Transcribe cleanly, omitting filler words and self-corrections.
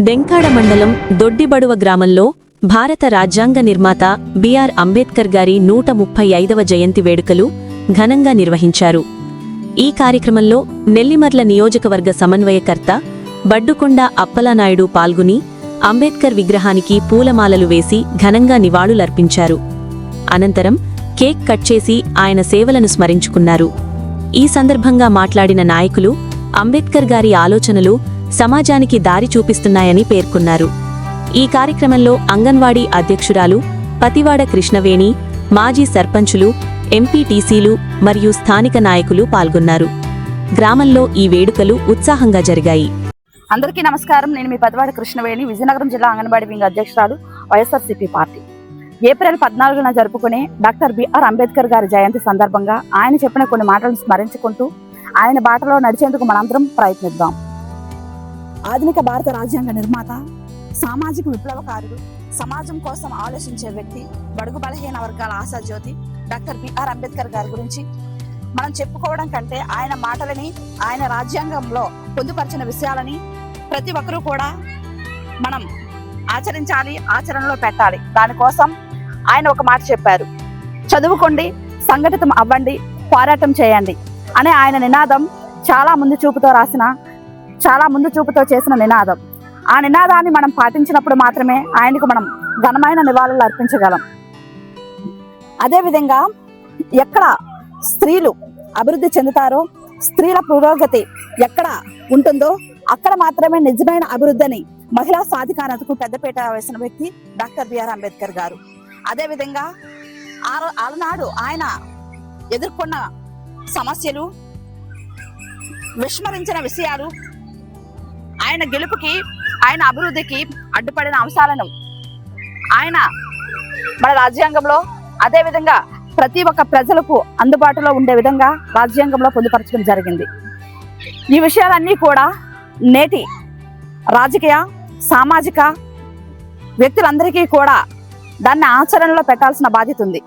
డెంకాడ మండలం దొడ్డిబడువ గ్రామంలో భారత రాజ్యాంగ నిర్మాత బిఆర్ అంబేద్కర్ గారి 135వ జయంతి వేడుకలు ఘనంగా నిర్వహించారు. ఈ కార్యక్రమంలో నెల్లిమర్ల నియోజకవర్గ సమన్వయకర్త బడ్డుకొండ అప్పలనాయుడు పాల్గొని అంబేద్కర్ విగ్రహానికి పూలమాలలు వేసి ఘనంగా నివాళులర్పించారు. అనంతరం కేక్ కట్ చేసి ఆయన సేవలను స్మరించుకున్నారు. ఈ సందర్భంగా మాట్లాడిన నాయకులు అంబేద్కర్ గారి ఆలోచనలు సమాజానికి దారి చూపిస్తున్నాయని పేర్కొన్నారు. ఈ కార్యక్రమంలో అంగన్వాడీ అధ్యక్షురాలు పతివాడ కృష్ణవేణి, మాజీ సర్పంచులు, ఎంపీటీసీలు మరియు స్థానిక నాయకులు పాల్గొన్నారు. గ్రామంలో ఈ వేడుకలు ఉత్సాహంగా జరిగాయి. అందరికీ నమస్కారం. నేను మీ పతివాడ కృష్ణవేణి, విజయనగరం జిల్లా అంగన్వాడీ వింగ్ అధ్యక్షురాలు, వైఎస్ఆర్సీపీ పార్టీ. ఏప్రిల్ 14న జరుపుకునే డాక్టర్ బిఆర్ అంబేద్కర్ గారి జయంతి సందర్భంగా ఆయన చెప్పిన కొన్ని మాటలను స్మరించుకుంటూ ఆయన బాటలో నడిచేందుకు మనందరం ప్రయత్నిద్దాం. ఆధునిక భారత రాజ్యాంగ నిర్మాత, సామాజిక విప్లవకారుడు, సమాజం కోసం ఆలోచించే వ్యక్తి, బడుగు బలహీన వర్గాల ఆశాజ్యోతి డాక్టర్ బిఆర్ అంబేద్కర్ గారి గురించి మనం చెప్పుకోవడం కంటే ఆయన మాటలని, ఆయన రాజ్యాంగంలో పొందుపరిచిన విషయాలని ప్రతి ఒక్కరూ కూడా మనం ఆచరించాలి, ఆచరణలో పెట్టాలి. దానికోసం ఆయన ఒక మాట చెప్పారు: చదువుకోండి, సంఘటితం అవ్వండి, పోరాటం చేయండి అనే ఆయన నినాదం చాలా ముందు చూపుతో చేసిన నినాదం. ఆ నినాదాన్ని మనం పాటించినప్పుడు మాత్రమే ఆయనకు మనం ఘనమైన నివాళులు అర్పించగలం. అదేవిధంగా ఎక్కడ స్త్రీలు అభివృద్ధి చెందుతారో, స్త్రీల పురోగతి ఎక్కడ ఉంటుందో అక్కడ మాత్రమే నిజమైన అభివృద్ధిని, మహిళా సాధికారతకు పెద్దపీట వేసిన వ్యక్తి డాక్టర్ బిఆర్ అంబేద్కర్ గారు. అదేవిధంగా ఆనాడు ఆయన ఎదుర్కొన్న సమస్యలు, విస్మరించిన విషయాలు, ఆయన గెలుపుకి, ఆయన అభివృద్ధికి అడ్డుపడిన అంశాలను ఆయన మన రాజ్యాంగంలో, అదేవిధంగా ప్రతి ఒక్క ప్రజలకు అందుబాటులో ఉండే విధంగా రాజ్యాంగంలో పొందుపరచడం జరిగింది. ఈ విషయాలన్నీ కూడా నేటి రాజకీయ, సామాజిక వ్యక్తులందరికీ కూడా దాన్ని ఆచరణలో పెట్టాల్సిన బాధ్యత ఉంది.